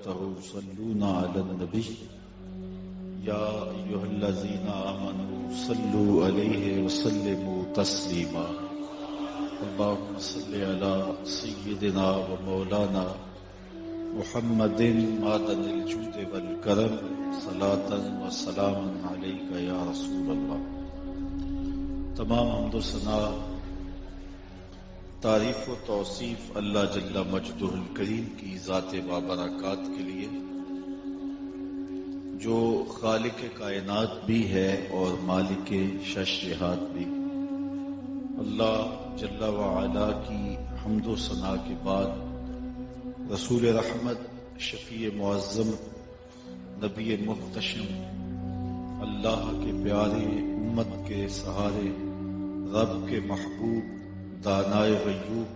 وملائكته يصلون على النبي يا أيها الذين آمنوا صلوا عليه وسلموا تسليما اللهم صل على سيدنا ومولانا محمد معدن الجود والكرم صلاة وسلام عليك يا رسول الله. تمام حمد و ثنا تعریف و توصیف اللہ جل مجدہ الکریم کی ذات بابرکات کے لیے جو خالق کائنات بھی ہے اور مالک شش جہات بھی. اللہ جل وعلا کی حمد و ثنا کے بعد رسول رحمت شفیع معظم نبی محتشم اللہ کے پیارے امت کے سہارے رب کے محبوب دانائے غیوب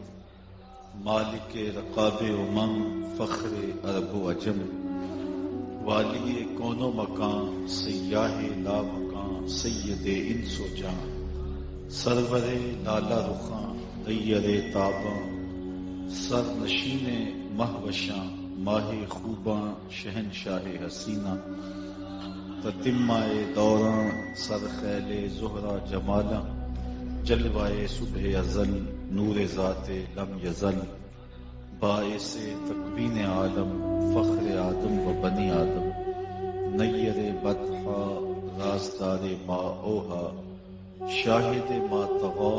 مالک رقاب امم فخر عرب و عجم والی کون و مکان سیاہ لا مکان سید انس و جان سرور لالا رخاں دیر تاباں سر نشین مہوشاں ماہ خوباں شہنشاہ حسینہ تتمہ دوراں سر خیل زہرہ جمالاں جلوائے صبح ازل نور ذات لم یزل باعث تکوین عالم فخر آدم و بنی آدم نیر بدحا رازدار ما اوہا شاہد ما طغا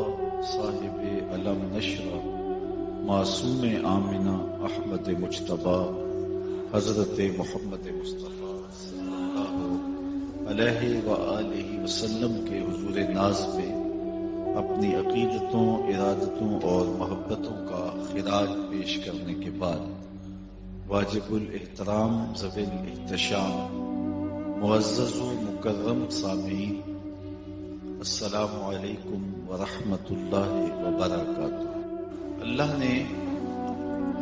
صاحب علم نشرہ معصوم آمنہ احمد مجتبی حضرت محمد مصطفیٰ صلی اللہ علیہ وآلہ وسلم کے حضور ناز پہ اپنی عقیدتوں ارادتوں اور محبتوں کا خراج پیش کرنے کے بعد واجب الاحترام ذوی الاحتشام معزز و مکرم سامعین السلام علیکم ورحمۃ اللہ وبرکاتہ. اللہ نے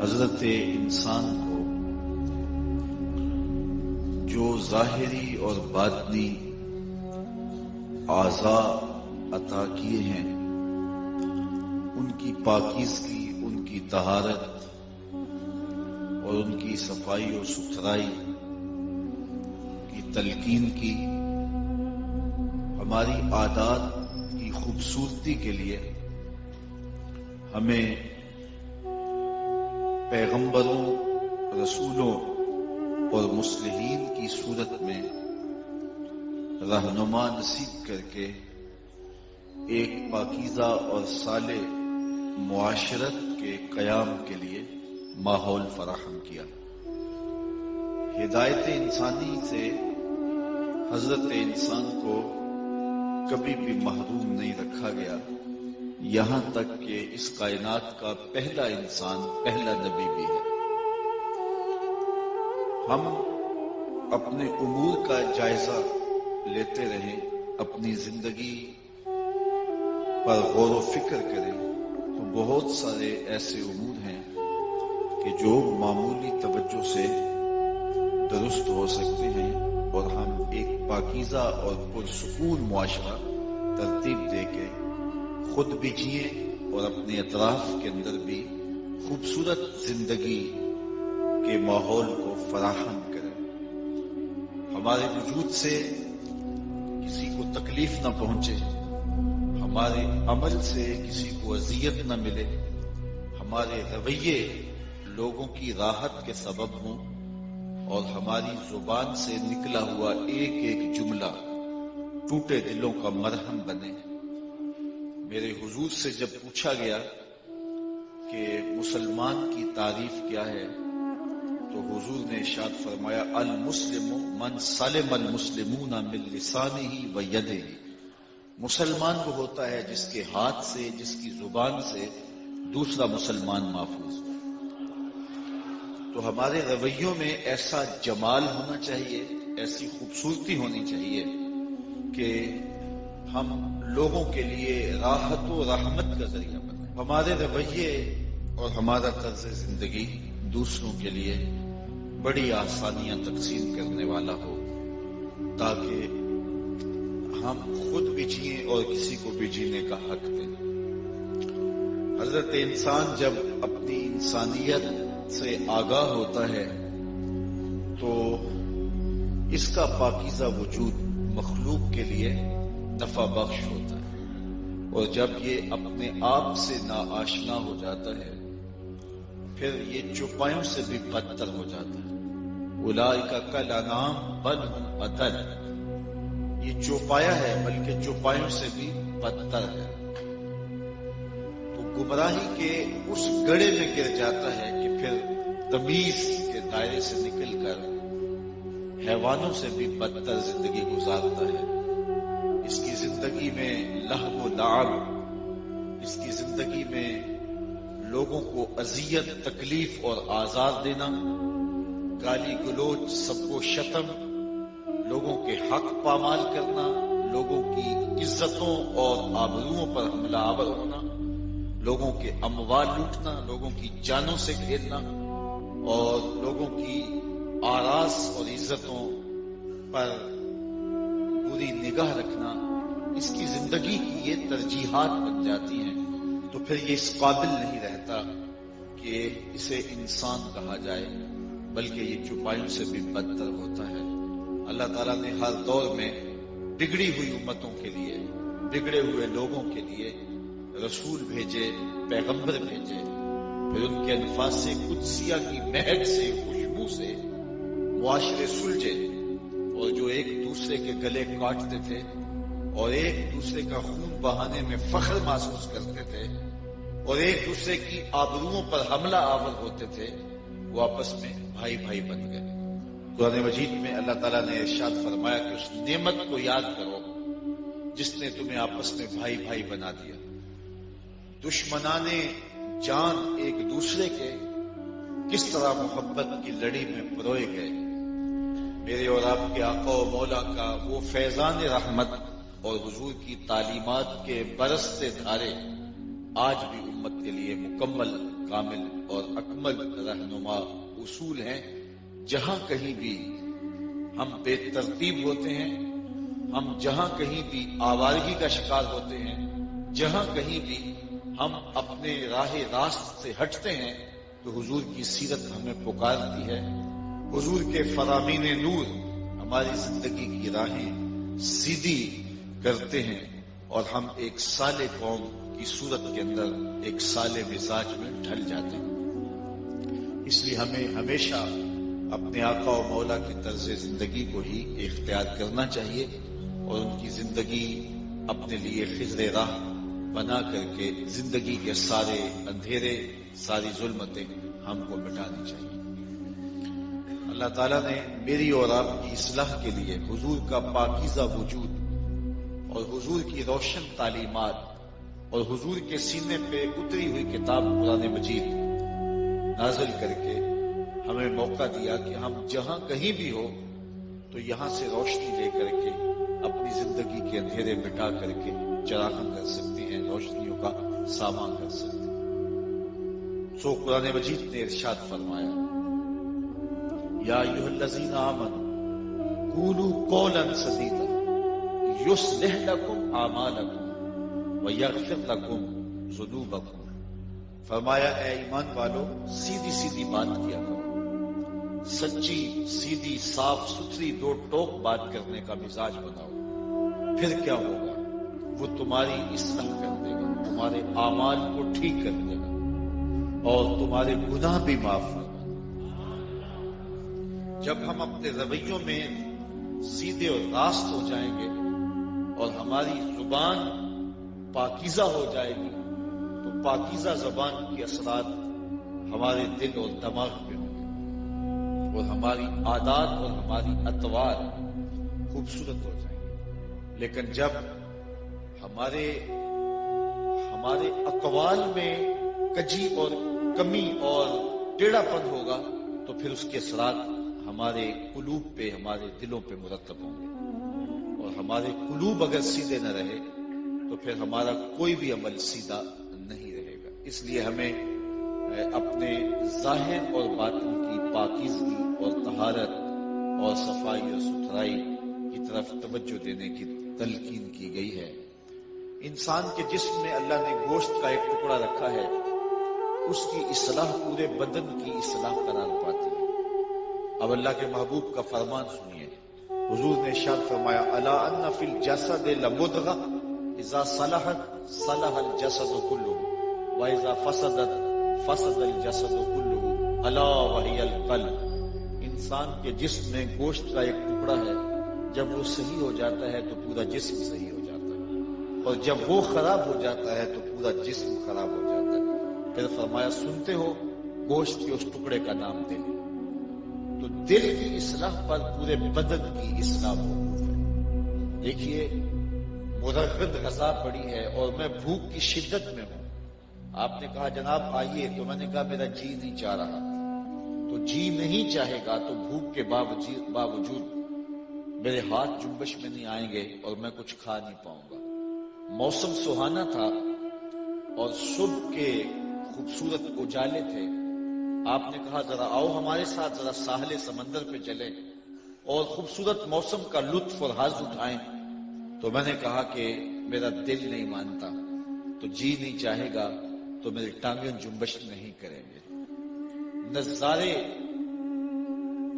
حضرت انسان کو جو ظاہری اور باطنی اعضاء عطا کیے ہیں ان کی پاکیزگی ان کی طہارت اور ان کی صفائی و ستھرائی کی تلقین کی ہماری عادات کی خوبصورتی کے لیے ہمیں پیغمبروں رسولوں اور مصلحین کی صورت میں رہنما نصیب کر کے ایک پاکیزہ اور صالح معاشرت کے قیام کے لیے ماحول فراہم کیا. ہدایت انسانی سے حضرت انسان کو کبھی بھی محروم نہیں رکھا گیا یہاں تک کہ اس کائنات کا پہلا انسان پہلا نبی بھی ہے. ہم اپنے امور کا جائزہ لیتے رہیں اپنی زندگی پر غور و فکر کریں تو بہت سارے ایسے امور ہیں کہ جو معمولی توجہ سے درست ہو سکتے ہیں اور ہم ایک پاکیزہ اور پرسکون معاشرہ ترتیب دے کے خود بھی جئیں اور اپنے اطراف کے اندر بھی خوبصورت زندگی کے ماحول کو فراہم کریں. ہمارے وجود سے کسی کو تکلیف نہ پہنچے، ہمارے عمل سے کسی کو اذیت نہ ملے، ہمارے رویے لوگوں کی راحت کے سبب ہوں اور ہماری زبان سے نکلا ہوا ایک ایک جملہ ٹوٹے دلوں کا مرہم بنے. میرے حضور سے جب پوچھا گیا کہ مسلمان کی تعریف کیا ہے تو حضور نے ارشاد فرمایا المسلم من سلم المسلمون من لسانہ و یدہ. مسلمان وہ ہوتا ہے جس کے ہاتھ سے جس کی زبان سے دوسرا مسلمان محفوظ ہو. تو ہمارے رویوں میں ایسا جمال ہونا چاہیے، ایسی خوبصورتی ہونی چاہیے کہ ہم لوگوں کے لیے راحت و رحمت کا ذریعہ بنیں. ہمارے رویے اور ہمارا طرز زندگی دوسروں کے لیے بڑی آسانیاں تقسیم کرنے والا ہو تاکہ ہم خود بھی جئیں اور کسی کو بھی جینے کا حق دیں. حضرت انسان جب اپنی انسانیت سے آگاہ ہوتا ہے تو اس کا پاکیزہ وجود مخلوق کے لیے نفع بخش ہوتا ہے، اور جب یہ اپنے آپ سے ناآشنا ہو جاتا ہے پھر یہ چوپایوں سے بھی بدتر ہو جاتا ہے۔ اولئک کالانعام بل ہم اضل، یہ چوپایا ہے بلکہ چوپایوں سے بھی بدتر ہے۔ تو گمراہی کے اس گڑھے میں گر جاتا ہے کہ پھر تمیز کے دائرے سے نکل کر حیوانوں سے بھی بدتر زندگی گزارتا ہے۔ اس کی زندگی میں لہو و لعب، اس کی زندگی میں لوگوں کو اذیت، تکلیف اور آزار دینا، گالی گلوچ، سب کو شتم، لوگوں کے حق پامال کرنا، لوگوں کی عزتوں اور آبروؤں پر حملہ آور ہونا، لوگوں کے اموال لوٹنا، لوگوں کی جانوں سے کھیلنا اور لوگوں کی آراز اور عزتوں پر بری نگاہ رکھنا، اس کی زندگی کی یہ ترجیحات بن جاتی ہیں، تو پھر یہ اس قابل نہیں رہتا کہ اسے انسان کہا جائے، بلکہ یہ چوپایوں سے بھی بدتر ہوتا ہے۔ اللہ تعالیٰ نے ہر دور میں بگڑی ہوئی امتوں کے لیے، بگڑے ہوئے لوگوں کے لیے رسول بھیجے، پیغمبر بھیجے، پھر ان کے انفاس قدسیہ کی مہک سے، خوشبو سے معاشرے سلجھے، اور جو ایک دوسرے کے گلے کاٹتے تھے اور ایک دوسرے کا خون بہانے میں فخر محسوس کرتے تھے اور ایک دوسرے کی آبروؤں پر حملہ آور ہوتے تھے، وہ آپس میں بھائی بھائی بن گئے۔ قرآن مجید میں اللہ تعالیٰ نے ارشاد فرمایا کہ اس نعمت کو یاد کرو جس نے تمہیں آپس میں بھائی بھائی بنا دیا۔ دشمنان جان ایک دوسرے کے کس طرح محبت کی لڑی میں پروئے گئے۔ میرے اور آپ کے آقا و مولا کا وہ فیضان رحمت اور حضور کی تعلیمات کے برستے دھارے آج بھی امت کے لیے مکمل، کامل اور اکمل رہنما اصول ہیں۔ جہاں کہیں بھی ہم بے ترتیب ہوتے ہیں، ہم جہاں کہیں بھی آوارگی کا شکار ہوتے ہیں، جہاں کہیں بھی ہم اپنے راہ راست سے ہٹتے ہیں، تو حضور کی سیرت ہمیں پکارتی ہے۔ حضور کے فرامین نور ہماری زندگی کی راہیں سیدھی کرتے ہیں اور ہم ایک صالح قوم کی صورت کے اندر ایک صالح مزاج میں ڈھل جاتے ہیں۔ اس لیے ہمیں ہمیشہ اپنے آقا و مولا کی طرز زندگی کو ہی اختیار کرنا چاہیے اور ان کی زندگی اپنے لیے خضر راہ بنا کر کے زندگی کے سارے اندھیرے، ساری ظلمتیں ہم کو مٹانی چاہیے۔ اللہ تعالیٰ نے میری اور آپ کی اصلاح کے لیے حضور کا پاکیزہ وجود اور حضور کی روشن تعلیمات اور حضور کے سینے پہ اتری ہوئی کتاب قرآن مجید نازل کر کے ہمیں موقع دیا کہ ہم جہاں کہیں بھی ہو تو یہاں سے روشنی لے کر کے اپنی زندگی کے اندھیرے مٹا کر کے چراغاں کر سکتے ہیں، روشنیوں کا سامان کر سکتے ہیں۔ سو قرآن مجید نے ارشاد فرمایا، یا ایھا الذین آمنوا قولوا قولا سدیدا یصلح لکم اعمالکم ویغفر لکم ذنوبکم۔ فرمایا اے ایمان والو، سیدھی سیدھی بات کیا کرو، سچی سیدھی صاف ستھری دو ٹوک بات کرنے کا مزاج بناؤ، پھر کیا ہوگا؟ وہ تمہاری اصلاح کر دے گا، تمہارے اعمال کو ٹھیک کر دے گا اور تمہارے گناہ بھی معاف کر دے گا۔ جب ہم اپنے رویوں میں سیدھے اور راست ہو جائیں گے اور ہماری زبان پاکیزہ ہو جائے گی تو پاکیزہ زبان کے اثرات ہمارے دل اور دماغ پہ ہوں گے اور ہماری عادات اور ہماری اطوار خوبصورت ہو جائیں گے۔ لیکن جب ہمارے اقوال میں کجی اور کمی اور ٹیڑھا پن ہوگا تو پھر اس کے اثرات ہمارے قلوب پہ، ہمارے دلوں پہ مرتب ہوں گے، اور ہمارے قلوب اگر سیدھے نہ رہے تو پھر ہمارا کوئی بھی عمل سیدھا نہیں رہے گا۔ اس لیے ہمیں اپنے ظاہر اور باطن کی پاکیزگی اور طہارت اور صفائی اور ستھرائی کی طرف توجہ دینے کی تلقین کی گئی ہے۔ انسان کے جسم میں اللہ نے گوشت کا ایک ٹکڑا رکھا ہے، اس کی اصلاح پورے بدن کی اصلاح قرار پاتی ہے۔ اب اللہ کے محبوب کا فرمان سنیے. حضور نے ارشاد فرمایا الا ان فی الجسد لمضغہ اذا صلحت صلح الجسد كله واذا فسدت فسد الجسد كله الا وهي القلب. انسان کے جسم میں گوشت کا ایک ٹکڑا ہے، جب وہ صحیح ہو جاتا ہے تو پورا جسم صحیح ہو جاتا ہے، اور جب وہ خراب ہو جاتا ہے تو پورا جسم خراب ہو جاتا ہے. پھر فرمایا سنتے ہو گوشت کے اس ٹکڑے کا نام دل. تو دل کی اصلاح پر پورے بدن کی اصلاح موقوف ہے. دیکھیے مرغد غذا پڑی ہے اور میں بھوک کی شدت میں ہوں. آپ نے کہا جناب آئیے، تو میں نے کہا میرا جی نہیں چاہ رہا. تو جی نہیں چاہے گا تو بھوک کے باوجود میرے ہاتھ جنبش میں نہیں آئیں گے اور میں کچھ کھا نہیں پاؤں گا. موسم سہانا تھا اور صبح کے خوبصورت اجالے تھے. آپ نے کہا ذرا آؤ ہمارے ساتھ، ذرا ساحل سمندر پہ چلیں اور خوبصورت موسم کا لطف اور حظ اٹھائیں. تو میں نے کہا کہ میرا دل نہیں مانتا، تو جی نہیں چاہے گا تو میری ٹانگیں جنبش نہیں کریں گے. نظارے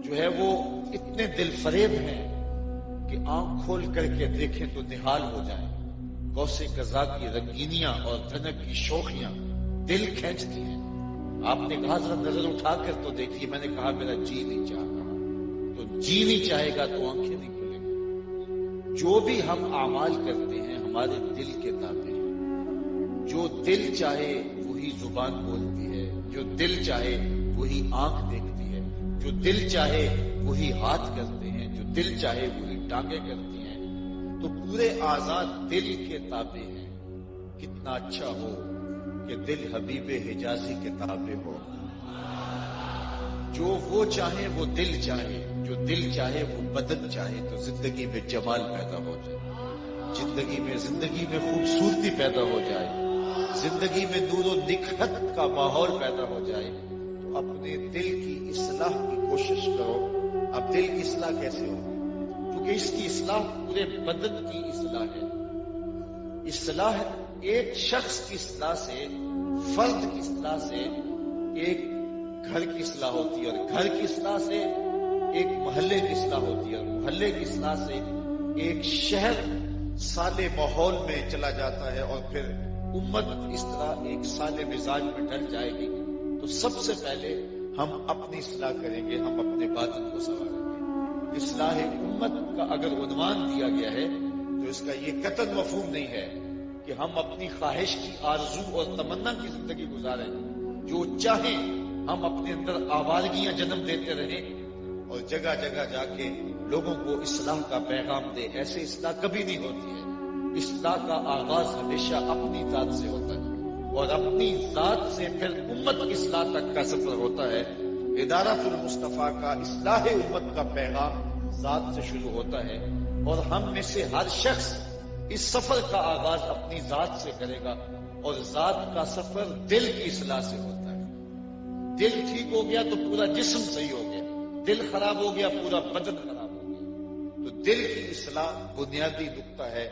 جو ہے وہ اتنے دل فریب ہیں کہ آنکھ کھول کر کے دیکھیں تو نہال ہو جائیں. غوث قزا کی رنگینیاں اور دھنک کی شوخیاں دل کھینچتی ہیں. آپ نے کہا ذرا نظر اٹھا کر تو دیکھیے. میں نے کہا میرا جی نہیں چاہ رہا. تو جی نہیں چاہے گا تو آنکھیں نہیں کھلیں گی. جو بھی ہم اعمال کرتے ہیں ہمارے دل کے تابع ہیں. جو دل چاہے وہی زبان بولتی ہے، جو دل چاہے وہی آنکھ دیکھتی ہے، جو دل چاہے وہی ہاتھ کرتے ہیں، جو دل چاہے وہی ٹانگیں کرتی ہیں. تو پورے آزاد دل کے تابع ہیں. کتنا اچھا ہو کہ دل حبیب حجازی کے تابع ہو. جو وہ چاہے وہ دل چاہے، جو دل چاہے وہ بدن چاہے، تو زندگی میں جمال پیدا ہو جائے، زندگی میں خوبصورتی پیدا ہو جائے، زندگی میں نور و نکھت کا ماحول پیدا ہو جائے. تو اپنے دل کی اصلاح کی کوشش کرو. اب دل کی اصلاح کیسے ہوگی؟ کیونکہ اس کی اصلاح پورے بدن کی اصلاح ہے. اصلاح ایک شخص کی اصلاح سے، فرد کی اصلاح سے ایک گھر کی اصلاح ہوتی ہے، اور گھر کی اصلاح سے ایک محلے کی اصلاح ہوتی ہے، اور محلے کی اصلاح سے ایک شہر صالح ماحول میں چلا جاتا ہے، اور پھر امت اس طرح ایک صالح مزاج میں ڈھل جائے گی. تو سب سے پہلے ہم اپنی اصلاح کریں گے، ہم اپنے باطن کو سنواریں گے. اصلاح امت کا اگر عنوان دیا گیا ہے تو اس کا یہ قطعاً مفہوم نہیں ہے کہ ہم اپنی خواہش کی آرزو اور تمنا کی زندگی گزاریں، جو چاہیں ہم اپنے اندر آوارگیاں جنم دیتے رہیں اور جگہ جگہ جا کے لوگوں کو اصلاح کا پیغام دے. ایسے اصلاح کبھی نہیں ہوتی ہے. اصلاح کا آغاز ہمیشہ اپنی ذات سے ہوتا ہے، اور اپنی ذات سے پھر امت کی اصلاح تک کا سفر ہوتا ہے. ادارۃ المصطفیٰ کا اصلاح امت کا پیغام ذات سے شروع ہوتا ہے، اور ہم میں سے ہر شخص اس سفر کا آغاز اپنی ذات سے کرے گا، اور ذات کا سفر دل کی اصلاح سے ہوتا ہے. دل ٹھیک ہو گیا تو پورا جسم صحیح ہو گیا، دل خراب ہو گیا پورا بدن خراب ہو گیا. تو دل کی اصلاح بنیادی نقطہ ہے.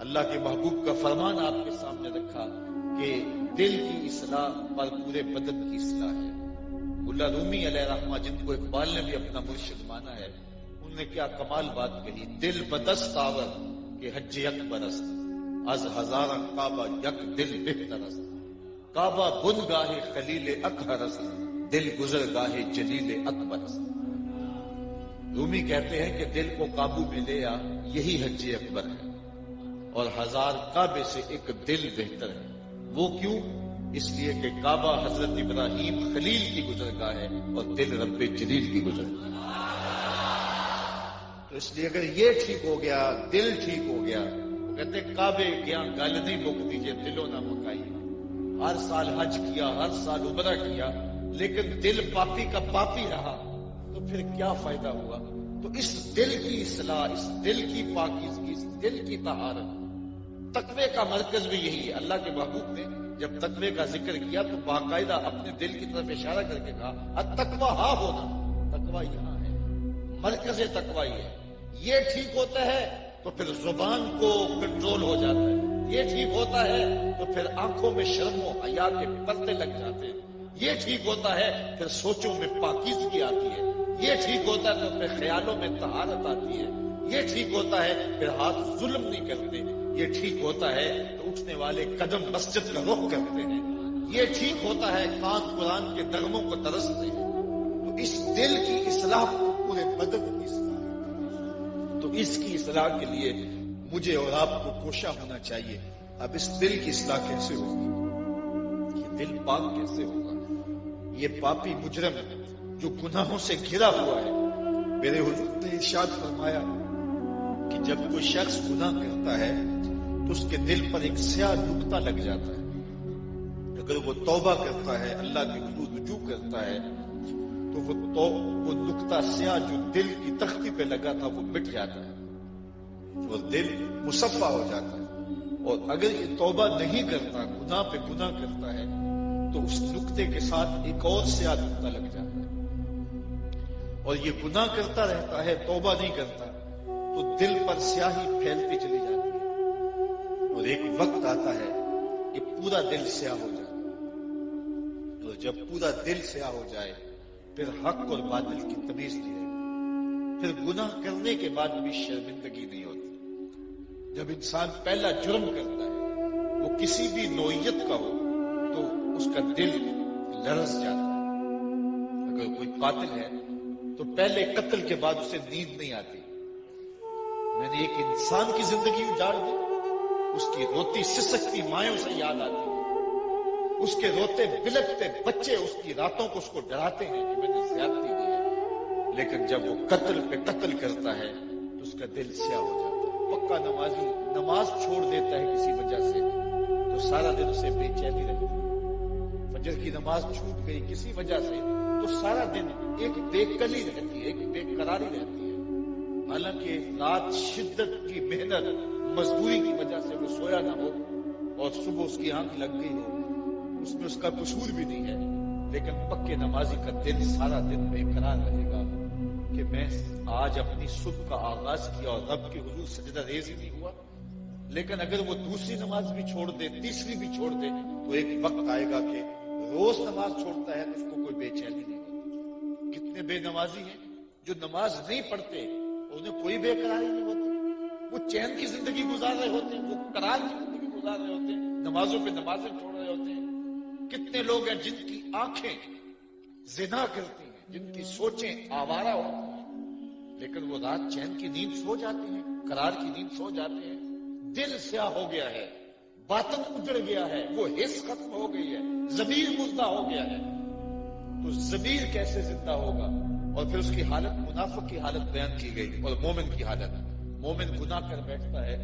اللہ کے محبوب کا فرمان آپ کے سامنے رکھا کہ دل کی اصلاح پر پورے بدن کی اصلاح ہے. ملا رومی علیہ رحمہ، جن کو اقبال نے بھی اپنا مرشد مانا ہے، انہوں نے کیا کمال بات کہی. دل بدست آور کہ حج یک برست، از ہزارہ کعبہ یک دل بہترست، کعبہ بن گاہ خلیل اطہرست، دل گزر گاہ جلیل اکبرست. رومی کہتے ہیں کہ دل کو قابو میں لے آ، یہی حج اکبر ہے، اور ہزار کعبے سے ایک دل بہتر ہے. وہ کیوں؟ اس لیے کہ کعبہ حضرت ابراہیم خلیل کی گزرگاہ ہے اور دل رب جلیل کی گزرگاہ. تو اس لیے اگر یہ ٹھیک ہو گیا، دل ٹھیک ہو گیا، تو کہتے کعبے گیا گل نہیں مک دیجیے، دلوں نہ مکائی. ہر سال حج کیا، ہر سال عمرہ کیا، لیکن دل پاپی کا پاپی رہا تو پھر کیا فائدہ ہوا؟ تو اس دل کی اصلاح، اس دل کی پاکیزگی، اس دل کی طہارت، تقوی کا مرکز بھی یہی ہے. اللہ کے محبوب نے جب تقوی کا ذکر کیا تو باقاعدہ اپنے دل کی طرف اشارہ کر کے کہا التقویٰ ہاں ہونا، تقویٰ یہاں ہے، مرکز تقویٰ یہ ہے. یہ ٹھیک ہوتا ہے تو پھر زبان کو کنٹرول ہو جاتا ہے، یہ ٹھیک ہوتا ہے تو پھر آنکھوں میں شرم و حیا کے پردے لگ جاتے ہیں، یہ ٹھیک ہوتا ہے پھر سوچوں میں پاکیزگی آتی ہے، یہ یہ ٹھیک ہوتا ہے تو پھر خیالوں میں طہارت آتی ہے، یہ ٹھیک ہوتا ہے پھر ہاتھ ظلم نہیں کرتے، یہ ٹھیک ہوتا ہے تو اٹھنے والے قدم مسجد کا رخ کرتے ہیں، یہ ٹھیک ہوتا ہے کان قرآن کے نغموں کو ترستے ہیں۔ تو اس دل کی اصلاح کو پورے بدن کی اصلاح ہے، تو اس کی اصلاح کے لیے مجھے اور آپ کو کوشاں ہونا چاہیے۔ اب اس دل کی اصلاح کیسے ہوگی؟ یہ دل پاک کیسے ہوگا؟ یہ پاپی مجرم جو گناہوں سے گھرا ہوا ہے، میرے حضور نے ارشاد فرمایا کہ جب کوئی شخص گناہ کرتا ہے تو اس کے دل پر ایک سیاہ نقطہ لگ جاتا ہے، اگر وہ توبہ کرتا ہے، اللہ کے حضور رجوع کرتا ہے تو وہ نقطہ سیاہ جو دل کی تختی پہ لگا تھا وہ مٹ جاتا ہے اور دل مصفا ہو جاتا ہے۔ اور اگر یہ توبہ نہیں کرتا، گناہ پہ گناہ کرتا ہے، تو اس نقطے کے ساتھ ایک اور سیاہ نقطہ لگ جاتا ہے اور یہ گناہ کرتا رہتا ہے، توبہ نہیں کرتا، تو دل پر سیاہی پھیلتی چلی جاتی ہے اور ایک وقت آتا ہے کہ پورا دل سیاہ ہو جاتا ہے۔ اور جب پورا دل سیاہ ہو جائے پھر حق اور باطل کی تمیز نہیں رہتی، پھر گناہ کرنے کے بعد بھی شرمندگی نہیں ہوتی۔ جب انسان پہلا جرم کرتا ہے، وہ کسی بھی نوعیت کا ہو، تو اس کا دل لرز جاتا ہے۔ اگر کوئی قاتل ہے تو پہلے قتل کے بعد اسے نیند نہیں آتی۔ میں نے ایک انسان کی زندگی اجاڑ دی، اس کی روتی سسکتی مائیں اسے یاد آتی ہیں، اس کے روتے بلکتے بچے اس کی راتوں کو اس کو ڈراتے ہیں کہ میں نے زیادتی کی ہے۔ لیکن جب وہ قتل پہ قتل کرتا ہے تو اس کا دل سیاہ ہو جاتا ہے۔ پکا نمازی نماز چھوڑ دیتا ہے کسی وجہ سے تو سارا دن اسے بے چینی رہتی ہے۔ فجر کی نماز چھوٹ گئی کسی وجہ سے تو سارا دن ایک بے قلی رہتی ہے، ایک بے قراری رہتی ہے۔ حالانکہ رات شدت کی محنت مزدوری کی وجہ سے وہ سویا نہ ہو اور صبح اس کی آنکھ لگ گئی ہو، اس میں اس کا قصور بھی نہیں ہے، لیکن پکے نمازی کا دل سارا دن بے قرار رہے گا کہ میں آج اپنی صبح کا آغاز کیا اور رب کے حضور سجدہ ریز ہی نہیں ہوا۔ لیکن اگر وہ دوسری نماز بھی چھوڑ دے، تیسری بھی چھوڑ دے، تو ایک وقت آئے گا کہ روز نماز چھوڑتا ہے تو اس کو کوئی بے چینی نہیں ہوتی۔ کتنے بے نمازی ہیں جو نماز نہیں پڑھتے، انہیں کوئی بے قراری نہیں ہوتی، وہ چین کی زندگی گزار رہے ہوتے ہیں، وہ قرار کی زندگی گزار رہے ہوتے ہیں، نمازوں پہ نمازیں چھوڑ رہے ہوتے ہیں۔ کتنے لوگ ہیں جن کی آنکھیں زنا کرتی ہیں، جن کی سوچیں آوارہ ہوتی ہیں، لیکن وہ رات چین کی نیند سو جاتے ہیں، قرار کی نیند سو جاتے ہیں۔ دل سیاہ ہو گیا ہے، باطن اجڑ گیا ہے، وہ حس ختم ہو گئی ہے، ضمیر مردہ ہو گیا ہے، تو ضمیر کیسے زندہ ہوگا؟ اور پھر اس کی حالت، منافق کی حالت بیان کی گئی اور مومن کی حالت۔ مومن گناہ کر بیٹھتا ہے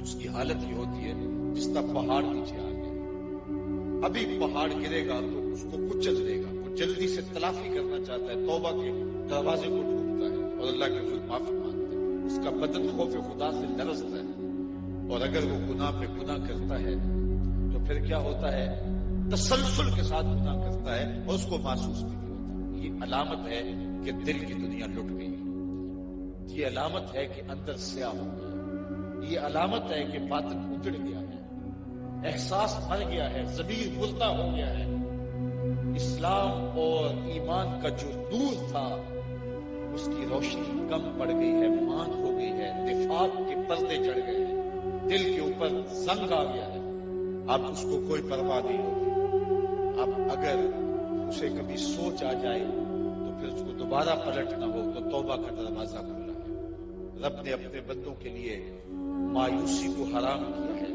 اس کی حالت یہ ہوتی ہے جس کا پہاڑ نیچے آ گیا، ابھی پہاڑ گرے گا تو اس کو کچل دے گا، وہ جلدی سے تلافی کرنا چاہتا ہے، توبہ کے دروازے کو ڈھونڈتا ہے اور اللہ کے حضور معافی مانگتا ہے، اس کا بدن خوف خدا سے لرزتا ہے۔ اور اگر وہ گناہ پہ گناہ کرتا ہے تو پھر کیا ہوتا ہے؟ تسلسل کے ساتھ گناہ کرتا ہے اور اس کو محسوس بھی نہیں ہوتا۔ یہ علامت ہے کہ دل کی دنیا لٹ گئی، یہ علامت ہے کہ اندر سیاہ ہو گیا، یہ علامت ہے کہ باطن اجڑ گیا ہے، احساس مر گیا ہے، ضمیر مردہ ہو گیا ہے، اسلام اور ایمان کا جو نور تھا اس کی روشنی کم پڑ گئی ہے، ماند ہو گئی ہے، نفاق کے پردے چڑھ گئے ہیں، دل کے اوپر زنگ آ گیا ہے، اب اس کو کوئی پرواہ نہیں ہوتی۔ اب اگر اسے کبھی سوچ آ جائے تو پھر اس کو دوبارہ پلٹنا ہو تو توبہ کا دروازہ کھلا ہے۔ رب نے اپنے بندوں کے لیے مایوسی کو حرام کیا ہے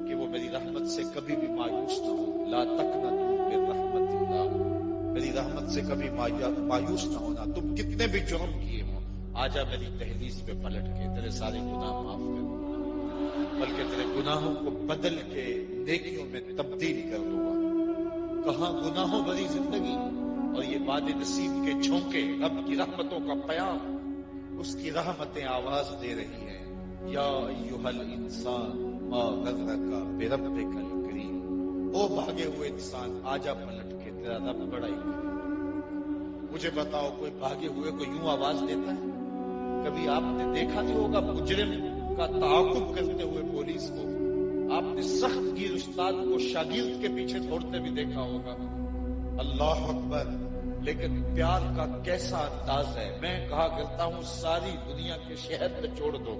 کہ وہ میری رحمت سے کبھی بھی مایوس نہ ہو۔ لا تقنطوا من رحمت اللہ، میری رحمت سے کبھی مایوس نہ ہونا۔ تم کتنے بھی جرم کیے ہو، آجا میری دہلیز پہ پلٹ کے تیرے سارے گناہ معاف کر دوں گا، بلکہ تیرے گناہوں کو بدل کے نیکیوں میں تبدیل کر دوں گا۔ کہاں گناہوں بھری زندگی اور یہ باد نصیب کے جھونکے، رب کی رحمتوں کا پیام، اس کی رحمتیں آواز دے رہی ہیں، یا ایھا الانسان ما غرک بربک الکریم، او بھاگے ہوئے انسان آجا پلٹ کے، تیرا رب بڑا ہی کریم۔ مجھے بتاؤ کوئی بھاگے ہوئے کو یوں آواز دیتا ہے؟ کبھی آپ نے دیکھا نہیں ہوگا مجرم کا تعاقب کرتے ہوئے پولیس کو، آپ نے سخت گیر استاد کو شاگرد کے پیچھے دوڑتے بھی دیکھا ہوگا۔ اللہ اکبر، لیکن پیار کا کیسا انداز ہے. میں کہا کرتا ہوں ساری دنیا کے شہد میں چھوڑ دو،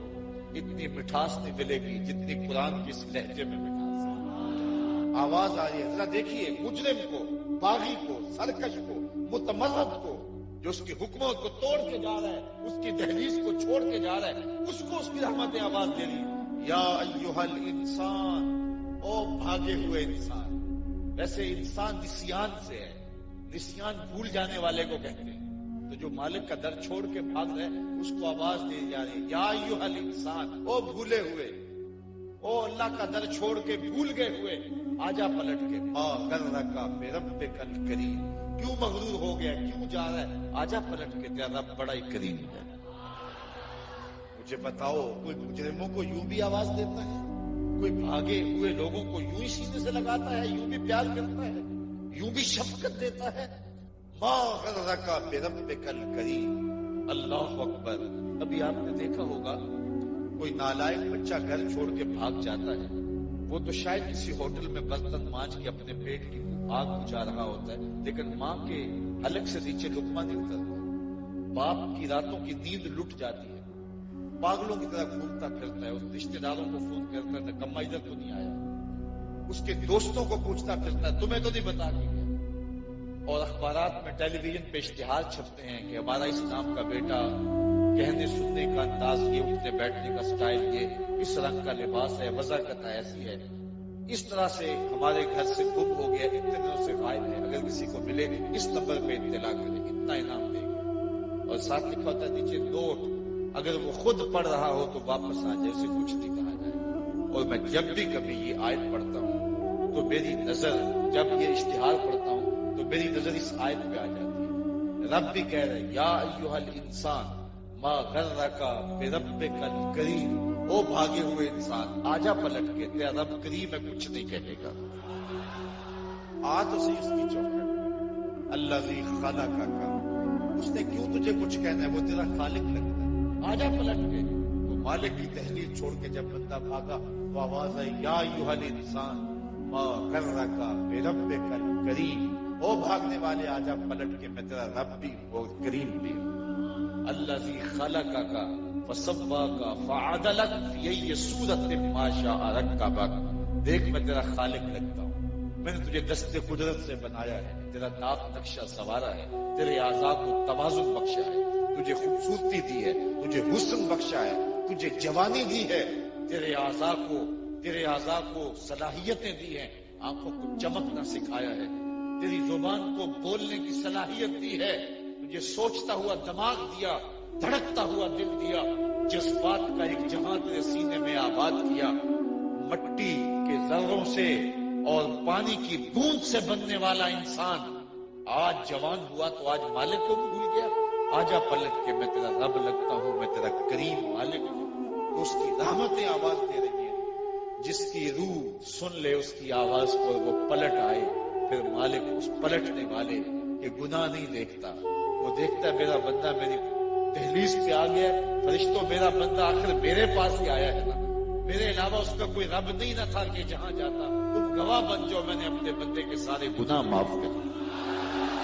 اتنی مٹھاس نہیں ملے گی جتنی قرآن کی اس لہجے میں مٹھاس ہے. آواز آ رہی ہے، ذرا دیکھیے مجرم کو، باغی کو، سرکش کو، متمرد کو، جو اس کی حکمت کو توڑ کے جا رہا ہے، اس کی دہلیز کو چھوڑ کے جا رہا ہے، اس کو اس کی رحمتیں آواز دے رہی ہے. یا ایھا الانسان، او بھاگے ہوئے انسان. ویسے انسان نسیان سے ہے، نسیان بھول جانے والے کو کہتے ہیں. تو جو مالک کا در چھوڑ کے بھاگ رہے اس کو آواز دی جا رہی ہے، یا ایھا الانسان، او بھولے ہوئے، او اللہ کا در چھوڑ کے بھول گئے ہوئے، آجا پلٹ کے. ما غرک بربک الکریم، کیوں مغرور ہو گیا، کیوں جا رہا ہے؟ آجا پلٹ کے، تیرا رب بڑا ہی کریم ہے. مجھے بتاؤ، کوئی مجرموں کو یوں بھی آواز دیتا ہے؟ کوئی بھاگے ہوئے لوگوں کو یوں ہی سینے سے لگاتا ہے، یوں بھی پیار کرتا ہے، یوں بھی شفقت دیتا ہے؟ ما غرک بربک الکریم. اللہ اکبر. ابھی آپ نے دیکھا ہوگا کوئی نالائق بچہ گھر چھوڑ کے بھاگ جاتا ہے، وہ تو شاید کسی ہوٹل میں برتن مانج کے اپنے پیٹ کی آگ بجھا رہا ہوتا ہے، لیکن ماں کے حلق سے نیچے لقمہ نہیں اترتا. باپ کی راتوں کی نیند لٹ جاتی ہے، پاگلوں کی طرح گھومتا پھرتا ہے، اس رشتے داروں کو فون کرتا ہے، نکما ادھر تو نہیں آیا، اس کے دوستوں کو پوچھتا پھرتا ہے، تمہیں تو نہیں بتا کے گیا. اور اخبارات میں ٹیلی ویژن پہ اشتہار چھپتے ہیں کہ ہمارا اس نام کا بیٹا، کہنے سننے کا انداز یہ، اٹھنے بیٹھنے کا سٹائل یہ، اس رنگ کا لباس ہے، وضاحت ایسی ہے، اس طرح سے ہمارے گھر سے گم ہو گیا، اتنے دنوں سے غائب ہے، اگر کسی کو ملے اس نمبر پہ اطلاع کرے، اتنا انعام دے گا. اور ساتھ لکھا ہوتا ہے نیچے نوٹ، اگر وہ خود پڑھ رہا ہو تو واپس آ جائے، اسے کچھ نہیں کہا جائے. اور میں جب بھی کبھی یہ آیت پڑھتا ہوں تو میری نظر، جب یہ اشتہار پڑھتا ہوں تو میری نظر اس آیت پہ آ جاتی ہے. رب بھی کہہ رہے یا ایھا الانسان ما غرک بربک الکریم، او بھاگے ہوئے انسان، آجا پلٹ کے، تیرا رب کریم ہے، کچھ نہیں کہے گا. آ تو صحیح اس کی چوکھٹ. الذی خلقک، اس نے کیوں تجھے کچھ کہنا ہے، وہ تیرا خالق لگتا ہے. آجا پلٹ کے. تو مالک کی تحلیل چھوڑ کے جب بندہ بھاگا تو آواز آئی یا ایھا الانسان ما غرک بربک الکریم، او بھاگنے والے آجا پلٹ کے، میں تیرا رب بھی اور کریم بھی ہوں. الذی خلقک فسواک فعدلک فی ای صورت ما شاء رکبک. دیکھ میں تیرا خالق لگتا ہوں، میں نے تجھے دست قدرت سے بنایا ہے، تیرا ناک نقشہ سنوارا ہے، تیرے اعضاء کو توازن بخشا ہے، تجھے خوبصورتی دی ہے، تجھے حسن بخشا ہے، تجھے جوانی دی ہے، تیرے اعضاء کو صلاحیتیں دی ہیں، آنکھوں کو چمکنا سکھایا ہے، تیری زبان کو بولنے کی صلاحیت دی ہے، تجھے سوچتا ہوا دماغ دیا، دھڑکتا ہوا دل دیا، جذبات کا ایک جہاں تیرے سینے میں آباد کیا. مٹی کے ذروں سے اور پانی کی بوند سے بننے والا انسان آج جوان ہوا تو آج مالک کو بھول گیا. آجا پلٹ کے، میں تیرا رب لگتا ہوں، میں تیرا کریم مالک ہوں. تو اس کی رحمتیں آواز دے رہی ہیں، جس کی روح سن لے اس کی آواز کو، وہ پلٹ آئے. پھر مالک اس پلٹنے والے کہ گناہ نہیں دیکھتا، وہ دیکھتا ہے میرا بندہ میری دہلیز پہ آ گیا، فرشتوں میرا بندہ آخر میرے پاس ہی آیا ہے نا، میرے علاوہ اس کا کوئی رب نہیں نہ تھا کہ جہاں جاتا تم گواہ بن جاؤ، میں نے اپنے بندے کے سارے گناہ معاف کر دیے،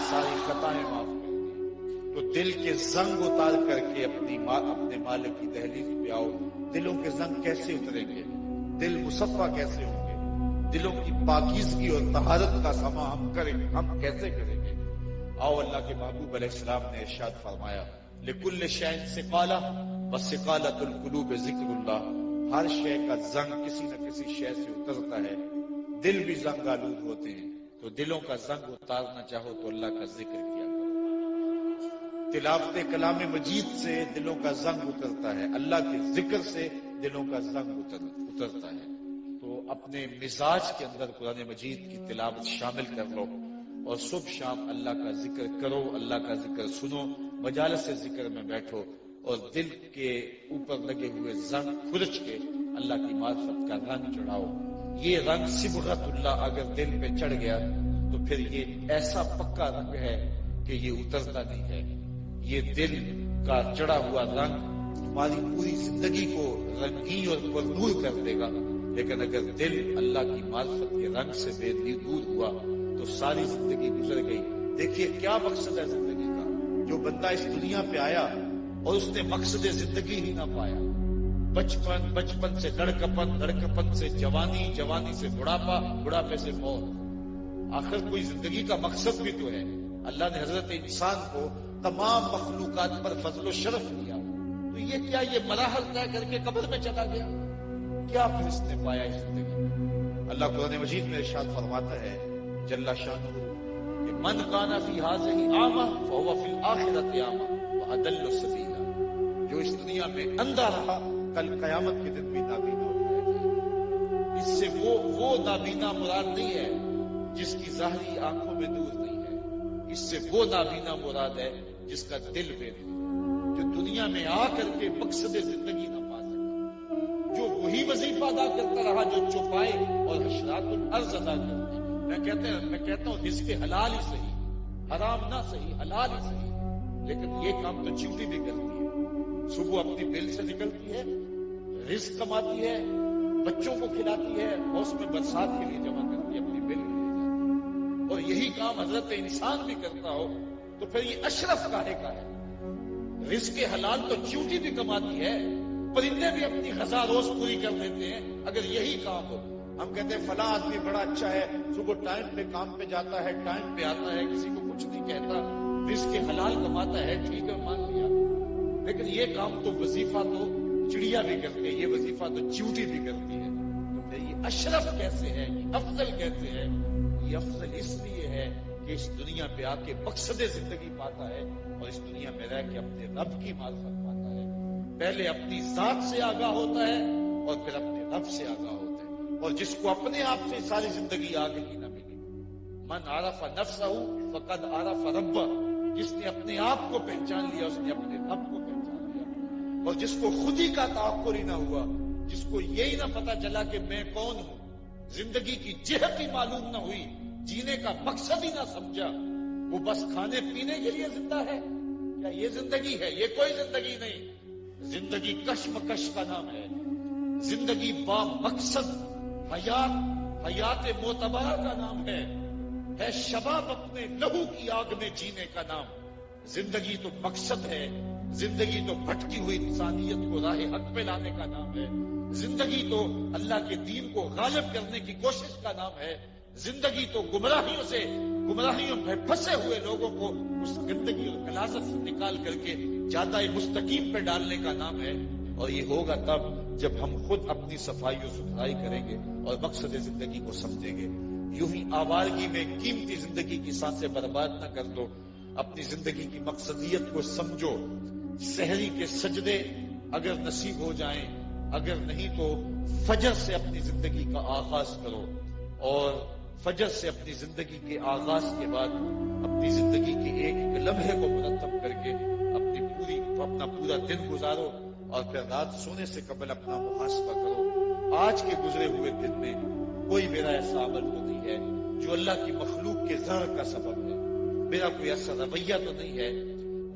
ساری خطائیں معاف کر دی. تو دل کے زنگ اتار کر کے اپنے مالک کی دہلیز پہ آؤ. دلوں کے زنگ کیسے اتریں گے؟ دل مصفا کیسے ہوں گے؟ دلوں کی پاکیزگی اور طہارت کا سما ہم کیسے کریں گے؟ آؤ، اللہ کے محبوب علیہ السلام نے ارشاد فرمایا لکل شیء ثقالہ وثقالۃ القلوب ذکر اللہ. ہر شے کا زنگ کسی نہ کسی شے سے اترتا ہے، دل بھی زنگ آلود ہوتے ہیں. تو دلوں کا زنگ اتارنا چاہو تو اللہ کا ذکر کیا کرو. تلاوت کلام مجید سے دلوں کا زنگ اترتا ہے، اللہ کے ذکر سے دلوں کا زنگ اترتا ہے. تو اپنے مزاج کے اندر قرآن مجید کی تلاوت شامل کر لو اور صبح شام اللہ کا ذکر کرو، اللہ کا ذکر سنو، مجالس ذکر میں بیٹھو اور دل کے اوپر لگے ہوئے زنگ کھرچ کے اللہ کی معرفت کا رنگ چڑھاؤ. یہ رنگ صبغت اللہ اگر دل پہ چڑھ گیا تو پھر یہ ایسا پکا رنگ ہے کہ یہ اترتا نہیں ہے. یہ دل کا چڑھا ہوا رنگ ہماری پوری زندگی کو رنگین اور پرنور کر دے گا. لیکن اگر دل اللہ کی معرفت کے رنگ سے بے دور ہوا تو ساری زندگی گزر گئی، دیکھیے کیا مقصد ہے زندگی کا. جو بندہ اس دنیا پہ آیا اور اس نے مقصد زندگی ہی نہ پایا، بچپن سے لڑکپن سے جوانی، جوانی سے بڑھاپا، بڑھاپے سے موت، آخر کوئی زندگی کا مقصد بھی تو ہے. اللہ نے حضرت انسان کو تمام مخلوقات پر فضل و شرف دیا، تو یہ کیا یہ مراحل طے کر کے قبر میں چلا گیا؟ کیا پھر اس نے پایا اس زندگی میں؟ اللہ قرآن مجید میں ارشاد فرماتا ہے جل شانہ کہ من کان فی ھذہ اعمی فہو فی الآخرۃ اعمی واضل سبیلا. جو اس دنیا میں اندھا رہا کل قیامت کے دن بھی نابینا اٹھایا جائے. اس سے وہ نابینا مراد نہیں ہے جس کی ظاہری آنکھوں میں نور نہیں ہے، اس سے وہ نابینا مراد ہے جس کا دل بے نور، جو دنیا میں آ کر کے مقصد زندگی نہ پا سکا، جو وہی وظیفہ ادا کرتا رہا جو چھپائے اور حشرات الارض ادا کرتے. میں کہتا ہوں رزق حلال ہی صحیح، حرام نہ صحیح، حلال ہی صحیح، لیکن یہ کام تو چیوٹی بھی کرتی ہے. صبح اپنی بل سے نکلتی ہے، رزق کماتی ہے، بچوں کو کھلاتی ہے، موسم برسات کے لیے جمع کرتی ہے، اپنی بل لے جاتی ہے. اور یہی کام حضرت انسان بھی کرتا ہو تو پھر یہ اشرف کاہے کا ہے؟ رزق حلال تو چیوٹی بھی کماتی ہے، پرندے بھی اپنی غذا روز پوری کر دیتے ہیں. اگر یہی کام ہو، ہم کہتے ہیں فلاں آدمی بڑا اچھا ہے، صبح ٹائم پہ کام پہ جاتا ہے، ٹائم پہ آتا ہے، کسی کو کچھ نہیں کہتا، رزق حلال کماتا ہے، ٹھیک ہے مان لیا. لیکن یہ کام تو وظیفہ تو چڑیا بھی کرتی ہے، یہ وظیفہ تو چیوٹی بھی کرتی ہے. تو پھر یہ اشرف کیسے ہے، یہ افضل کیسے ہے؟ یہ افضل اس لیے ہے کہ اس دنیا پہ آ کے مقصد زندگی پاتا ہے اور اس دنیا میں رہ کے اپنے رب کی معرفت پاتا ہے. پہلے اپنی ذات سے آگاہ ہوتا ہے اور پھر اپنے رب سے آگاہ ہوتا ہے. اور جس کو اپنے آپ سے ساری زندگی آگے ہی نہ ملی، من عرف نفسہ فقد عرف ربہ، جس نے اپنے آپ کو پہچان لیا اس نے اپنے رب کو پہچان لیا. اور جس کو خود ہی کا تعقل ہی نہ ہوا، جس کو یہی نہ پتا چلا کہ میں کون ہوں، زندگی کی جہت ہی معلوم نہ ہوئی، جینے کا مقصد ہی نہ سمجھا، وہ بس کھانے پینے کے لیے زندہ ہے. کیا یہ زندگی ہے؟ یہ کوئی زندگی نہیں. زندگی کشمکش کا نام ہے، زندگی با مقصد حیات معتبرہ کا نام ہے شباب اپنے لہو کی آگ میں جینے کا نام. زندگی تو مقصد ہے، زندگی تو بھٹکی ہوئی انسانیت کو راہ حق پہ لانے کا نام ہے. زندگی تو اللہ کے دین کو غالب کرنے کی کوشش کا نام ہے. زندگی تو گمراہیوں میں پھنسے ہوئے لوگوں کو اس گندگی اور غلاظت سے نکال کر کے جادہ مستقیم پہ ڈالنے کا نام ہے. اور یہ ہوگا تب جب ہم خود اپنی صفائی و ستھرائی کریں گے اور مقصد زندگی کو سمجھیں گے. یوں ہی آوارگی میں قیمتی زندگی کی سانسیں برباد نہ کر دو، اپنی زندگی کی مقصدیت کو سمجھو. سحری کے سجدے اگر نصیب ہو جائیں، اگر نہیں تو فجر سے اپنی زندگی کا آغاز کرو، اور فجر سے اپنی زندگی کے آغاز کے بعد اپنی زندگی کے ایک ایک لمحے کو مرتب کر کے اپنا پورا دن گزارو، اور پھر رات سونے سے قبل اپنا محاسبہ کرو. آج کے گزرے ہوئے دن میں کوئی میرا ایسا عمل تو نہیں ہے جو اللہ کی مخلوق کے ضرر کا سبب ہے. میرا کوئی ایسا رویہ تو نہیں ہے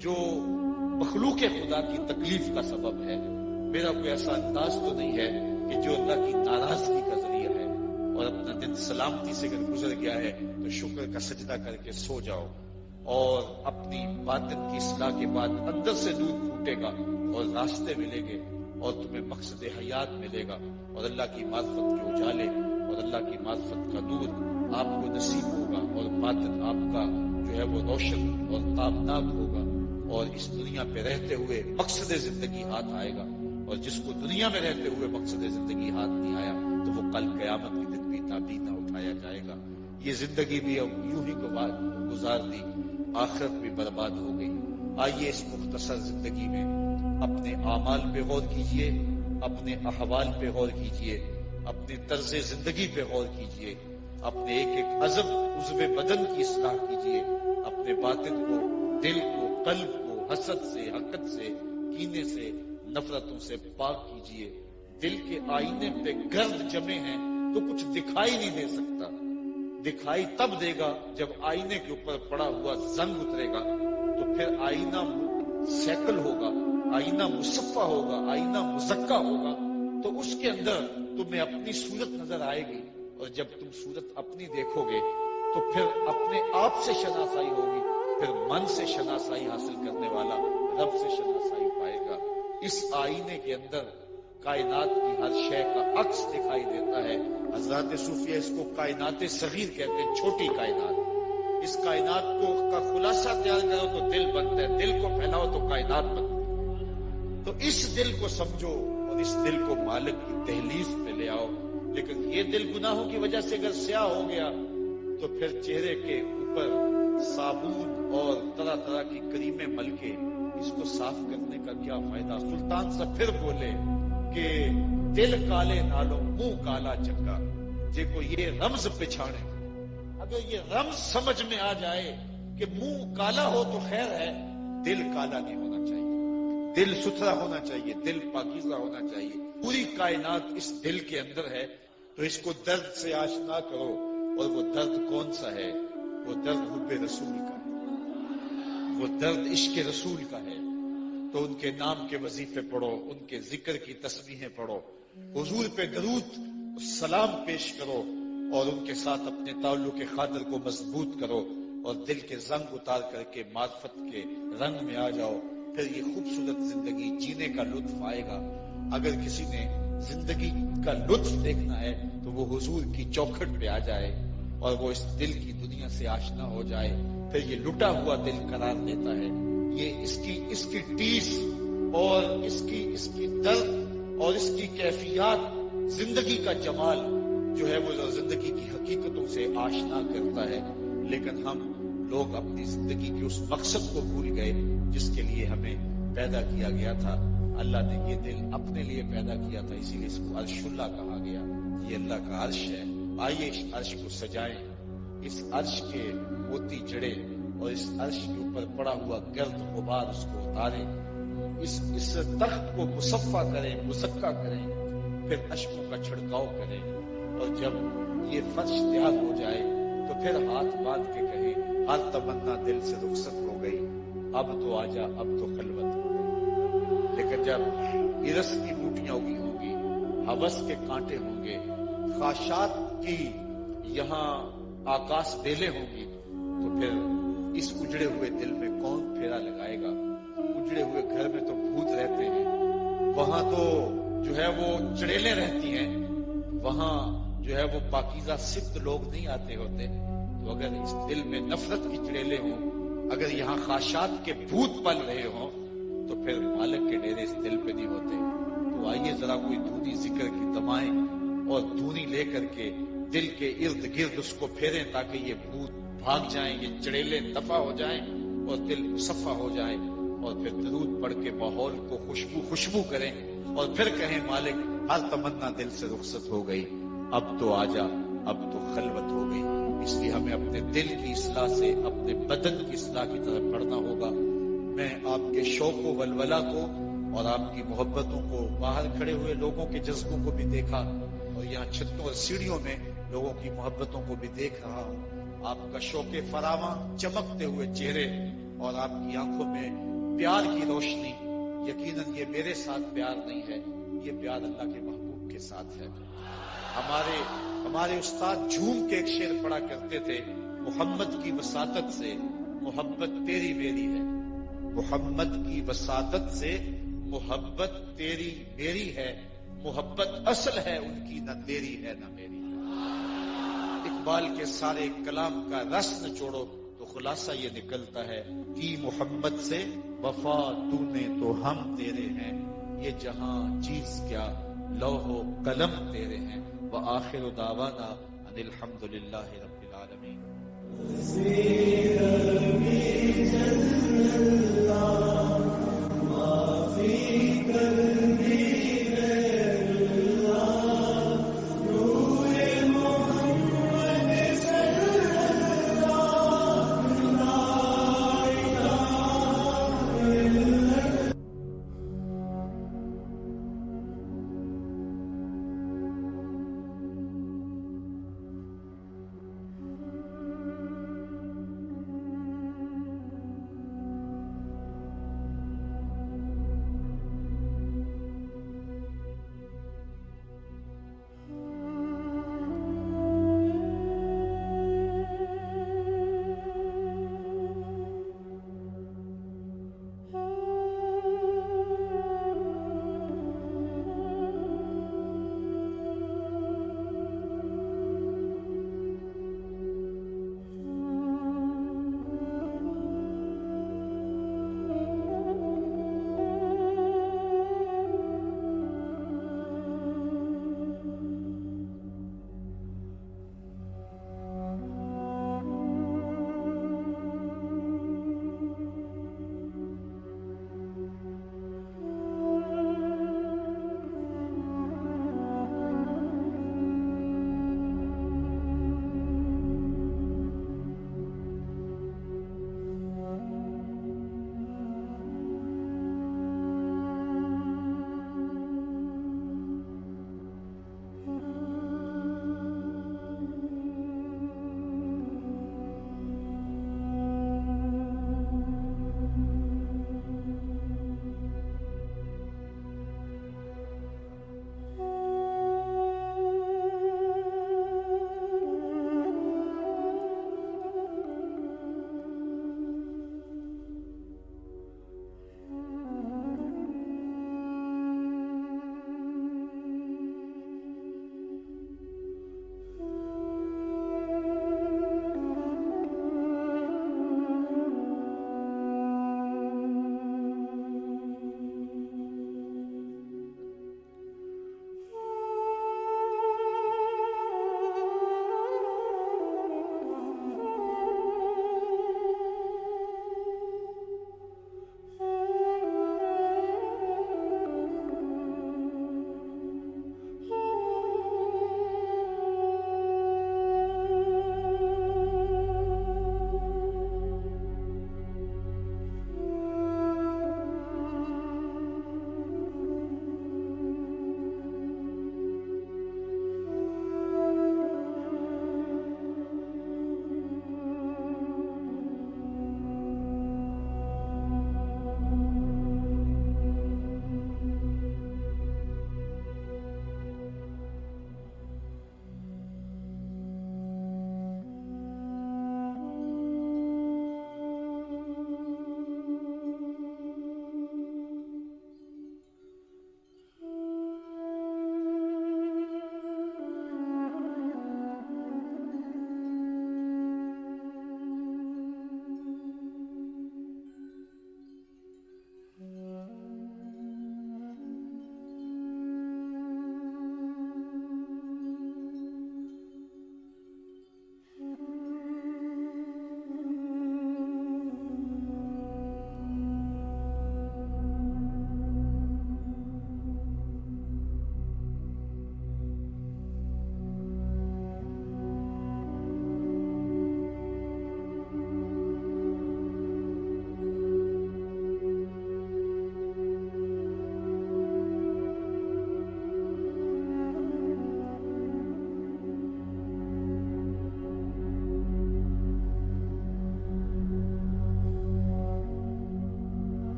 جو مخلوق خدا کی تکلیف کا سبب ہے. میرا کوئی ایسا انداز تو نہیں ہے کہ جو اللہ کی ناراضگی کا ذریعہ ہے. اور اپنا دن سلامتی سے اگر گزر گیا ہے تو شکر کا سجدہ کر کے سو جاؤ، اور اپنی باطن کی اصلاح کے بعد اندر سے نور پھوٹے گا اور راستے ملیں گے اور تمہیں مقصد حیات ملے گا، اور اللہ کی معرفت کے اجالے اور اللہ کی معرفت کا نور آپ کو نصیب ہوگا، اور باطن آپ کا جو ہے وہ روشن اور تابناک ہوگا، اور اس دنیا پہ رہتے ہوئے مقصد زندگی ہاتھ آئے گا. اور جس کو دنیا میں رہتے ہوئے مقصد زندگی ہاتھ نہیں آیا تو وہ کل قیامت کے دن بھی نابینا اٹھایا جائے گا. یہ زندگی بھی یوں ہی گزار دی، آخرت بھی برباد ہو گئی. آئیے اس مختصر زندگی میں اپنے اعمال پہ غور کیجئے، اپنے احوال پہ غور کیجئے، اپنے طرز زندگی پہ غور کیجئے، اپنے ایک ایک عضو بدن کی اصلاح کیجئے، اپنے باطن کو، دل کو، قلب کو حسد سے، حقد سے، کینے سے، نفرتوں سے پاک کیجئے. دل کے آئینے پہ گرد جمے ہیں تو کچھ دکھائی نہیں دے سکتا. دکھائی تب دے گا جب آئینے کے اوپر پڑا ہوا زنگ اترے گا، تو پھر آئینہ سیکل ہوگا، آئینہ مصفہ ہوگا، آئینہ مزکہ ہوگا، تو اس کے اندر تمہیں اپنی صورت نظر آئے گی. اور جب تم صورت اپنی دیکھو گے تو پھر اپنے آپ سے شناسائی ہوگی، پھر من سے شناسائی حاصل کرنے والا رب سے شناسائی پائے گا۔ اس آئینے کے اندر کائنات کی ہر شے کا عکس دکھائی دیتا ہے۔ حضرات صوفیہ اس کو کائنات صغیر کہتے ہیں، چھوٹی کائنات۔ اس کائنات کا خلاصہ تیار کرو تو دل بنتا ہے، دل کو پھیلاؤ تو کائنات بنتی ہے۔ تو اس دل کو سمجھو اور اس دل کو مالک کی دہلیز پہ لے آؤ۔ لیکن یہ دل گناہوں کی وجہ سے اگر سیاہ ہو گیا تو پھر چہرے کے اوپر صابون اور طرح طرح کی کریمیں مل کے اس کو صاف کرنے کا کیا فائدہ؟ سلطان صاحب پھر بولے کہ دل کالے نالوں منہ کالا چنگا، جے کو یہ رمز پچھاڑے۔ اگر یہ رمز سمجھ میں آ جائے کہ منہ کالا ہو تو خیر ہے، دل کالا نہیں ہونا چاہیے، دل ستھرا ہونا چاہیے، دل پاکیزہ ہونا چاہیے۔ پوری کائنات اس دل کے اندر ہے، تو اس کو درد سے آشنا کرو۔ اور وہ درد کون سا ہے؟ وہ درد حب رسول کا ہے، وہ درد عشق رسول کا ہے۔ تو ان کے نام کے وظیفے پڑھو، ان کے ذکر کی تسبیحیں پڑھو، حضور پہ درود سلام پیش کرو، اور ان کے ساتھ اپنے تعلق خاطر کو مضبوط کرو، اور دل کے زنگ اتار کر کے معرفت کے رنگ میں آ جاؤ۔ پھر یہ خوبصورت زندگی جینے کا لطف آئے گا۔ اگر کسی نے زندگی کا لطف دیکھنا ہے تو وہ حضور کی چوکھٹ پہ آ جائے اور وہ اس دل کی دنیا سے آشنا ہو جائے۔ پھر یہ لٹا ہوا دل قرار دیتا ہے۔ یہ اس کی ٹیس اور اس کی درد اور اس کی کیفیات، زندگی کا جمال جو ہے وہ زندگی کی حقیقتوں سے آشنا کرتا ہے۔ لیکن ہم لوگ اپنی زندگی کے اس مقصد کو بھول گئے جس کے لیے ہمیں پیدا کیا گیا تھا۔ اللہ نے یہ دل اپنے لیے پیدا کیا تھا، اسی لیے اس کو عرش اللہ کہا گیا۔ یہ اللہ کا عرش ہے۔ آئیے اس عرش کو سجائیں، اس عرش کے موتی جڑے اور اس عرش کے اوپر پڑا ہوا گرد غبار اس کو اتاریں، اس تخت کو مصفا کریں، مزکا کریں، پھر اشکوں کا چھڑکاؤ کریں، اور جب یہ فرش تیار ہو جائے تو پھر ہاتھ باندھ کے کہیں ہر تمنا دل سے رخصت ہو گئی، اب تو آجا، اب تو خلوت ہو گئی۔ لیکن جب ہرس کی بوٹیاں اگی ہوں گی، ہوس کے کانٹے ہوں گے، خاشات کی یہاں آکاش بیلیں ہوں گی، تو پھر اس اجڑے ہوئے دل میں کون پھیرا لگائے گا؟ اجڑے ہوئے گھر میں تو بھوت رہتے ہیں، وہاں تو جو ہے وہ چڑیلیں رہتی ہیں، وہاں جو ہے وہ پاکیزہ صفت لوگ نہیں آتے ہوتے۔ تو اگر اس دل میں نفرت کی چڑیلیں ہوں، اگر یہاں خاشات کے بھوت پل رہے ہوں، تو پھر مالک کے ڈیرے اس دل پہ نہیں ہوتے۔ تو آئیے ذرا کوئی دھونی ذکر کی دمائیں اور دھونی لے کر کے دل کے ارد گرد اس کو پھیریں، تاکہ یہ بھوت بھاگ جائیں، یہ چڑیلیں دفع ہو جائیں اور دل مصفا ہو جائے، اور پھر درود پڑھ کے ماحول کو خوشبو کریں، اور پھر کہیں مالک ہر تمنا دل سے رخصت ہو گئی، اب تو آجا، اب تو خلوت ہو گئی۔ اس لیے ہمیں اپنے دل کی اصلاح سے اپنے بدن کی اصلاح کی طرف بڑھنا ہوگا۔ میں آپ کے شوق و ولولہ کو اور آپ کی محبتوں کو، باہر کھڑے ہوئے لوگوں کے جذبوں کو بھی دیکھا، اور یہاں چھتوں اور سیڑھیوں میں لوگوں کی محبتوں کو بھی دیکھ رہا ہوں۔ آپ کا شوق فراواں، چمکتے ہوئے چہرے اور آپ کی آنکھوں میں پیار کی روشنی، یقیناً یہ میرے ساتھ پیار نہیں ہے، یہ پیار اللہ کے محبوب کے ساتھ ہے۔ ہمارے استاد جھوم کے ایک شعر پڑھا کرتے تھے، محمد کی وساطت سے محبت تیری میری ہے، محمد کی وساطت سے محبت تیری میری ہے، محبت اصل ہے ان کی، نہ تیری ہے نہ میری۔ اقبال کے سارے کلام کا رس نچوڑو تو خلاصہ یہ نکلتا ہے، کی محمد سے وفا تو نے تو ہم تیرے ہیں، یہ جہاں چیز کیا لوح و قلم تیرے ہیں، وآخر دعوانا ان الحمدللہ رب العالمین۔